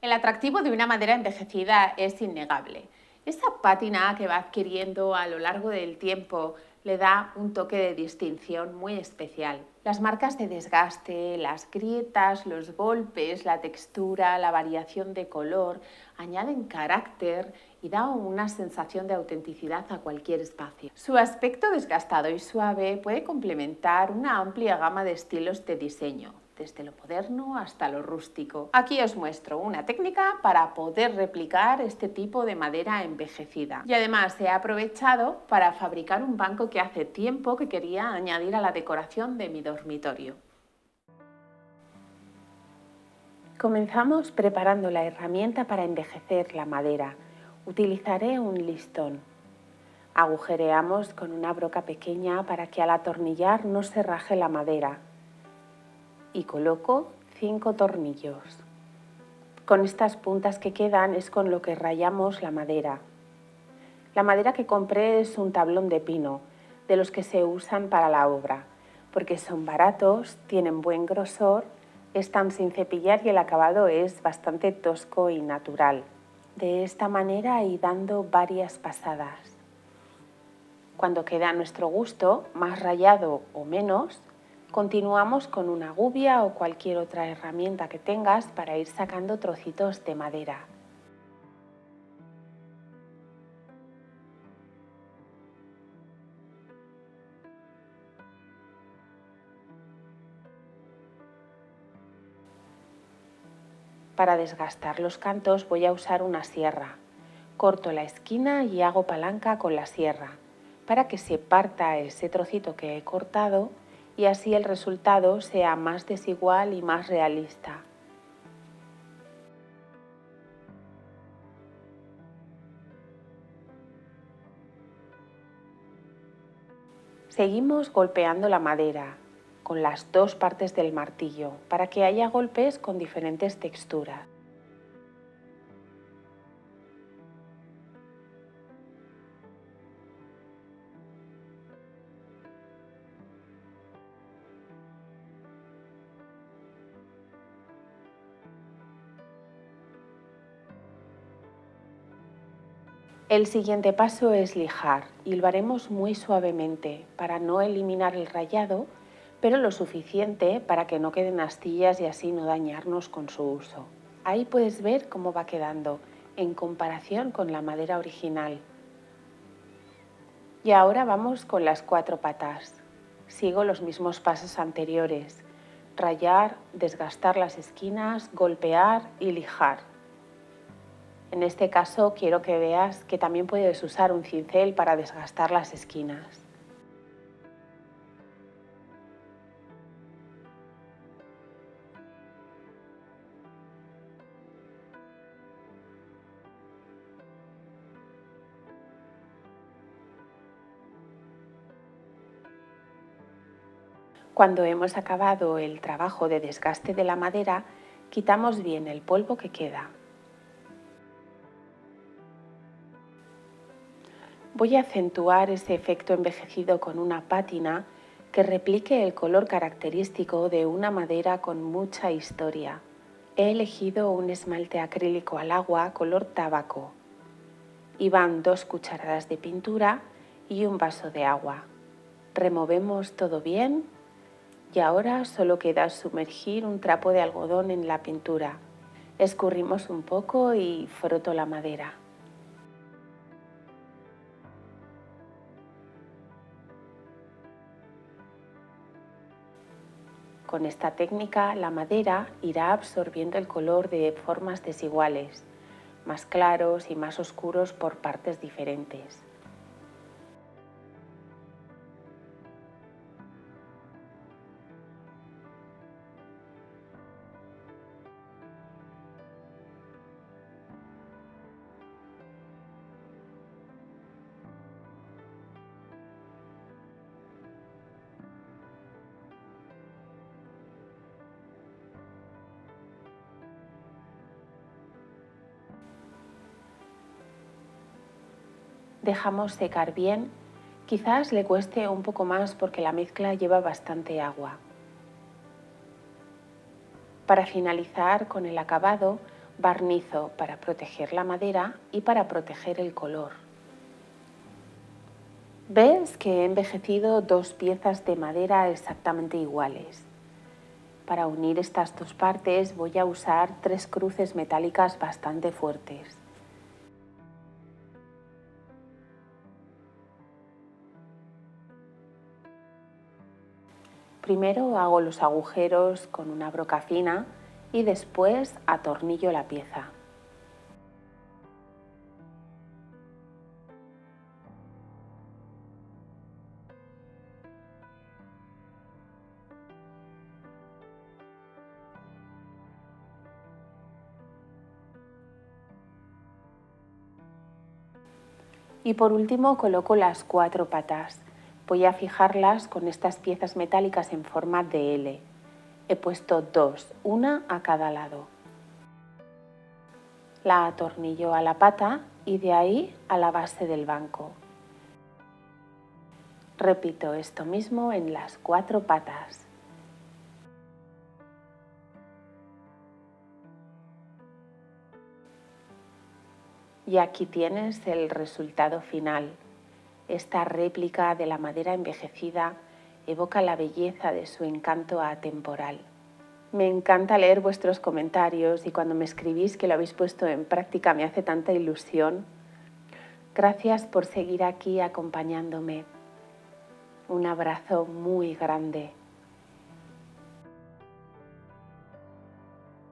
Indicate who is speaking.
Speaker 1: El atractivo de una madera envejecida es innegable. Esa pátina que va adquiriendo a lo largo del tiempo le da un toque de distinción muy especial. Las marcas de desgaste, las grietas, los golpes, la textura, la variación de color añaden carácter y da una sensación de autenticidad a cualquier espacio. Su aspecto desgastado y suave puede complementar una amplia gama de estilos de diseño, desde lo moderno hasta lo rústico. Aquí os muestro una técnica para poder replicar este tipo de madera envejecida. Y además he aprovechado para fabricar un banco que hace tiempo que quería añadir a la decoración de mi dormitorio. Comenzamos preparando la herramienta para envejecer la madera. Utilizaré un listón. Agujereamos con una broca pequeña para que al atornillar no se raje la madera. Y coloco 5 tornillos. Con estas puntas que quedan es con lo que rayamos la madera. La madera que compré es un tablón de pino, de los que se usan para la obra, porque son baratos, tienen buen grosor, están sin cepillar y el acabado es bastante tosco y natural. De esta manera y dando varias pasadas. Cuando queda a nuestro gusto, más rayado o menos, continuamos con una gubia o cualquier otra herramienta que tengas para ir sacando trocitos de madera. Para desgastar los cantos voy a usar una sierra. Corto la esquina y hago palanca con la sierra para que se parta ese trocito que he cortado y así el resultado sea más desigual y más realista. Seguimos golpeando la madera con las dos partes del martillo para que haya golpes con diferentes texturas. El siguiente paso es lijar y lo haremos muy suavemente para no eliminar el rayado, pero lo suficiente para que no queden astillas y así no dañarnos con su uso. Ahí puedes ver cómo va quedando en comparación con la madera original. Y ahora vamos con las 4 patas. Sigo los mismos pasos anteriores: rayar, desgastar las esquinas, golpear y lijar. En este caso quiero que veas que también puedes usar un cincel para desgastar las esquinas. Cuando hemos acabado el trabajo de desgaste de la madera, quitamos bien el polvo que queda. Voy a acentuar ese efecto envejecido con una pátina que replique el color característico de una madera con mucha historia. He elegido un esmalte acrílico al agua color tabaco y van 2 cucharadas de pintura y un vaso de agua. Removemos todo bien y ahora solo queda sumergir un trapo de algodón en la pintura. Escurrimos un poco y froto la madera. Con esta técnica la madera irá absorbiendo el color de formas desiguales, más claros y más oscuros por partes diferentes. Dejamos secar bien, quizás le cueste un poco más porque la mezcla lleva bastante agua. Para finalizar con el acabado, Barnizo para proteger la madera y para proteger el color. ¿Ves que he envejecido dos piezas de madera exactamente iguales? Para unir estas dos partes voy a usar 3 cruces metálicas bastante fuertes. Primero hago los agujeros con una broca fina y después atornillo la pieza. Y por último coloco las 4 patas. Voy a fijarlas con estas piezas metálicas en forma de L. He puesto 2, una a cada lado. La atornillo a la pata y de ahí a la base del banco. Repito esto mismo en las 4 patas. Y aquí tienes el resultado final. Esta réplica de la madera envejecida evoca la belleza de su encanto atemporal. Me encanta leer vuestros comentarios y cuando me escribís que lo habéis puesto en práctica me hace tanta ilusión. Gracias por seguir aquí acompañándome. Un abrazo muy grande.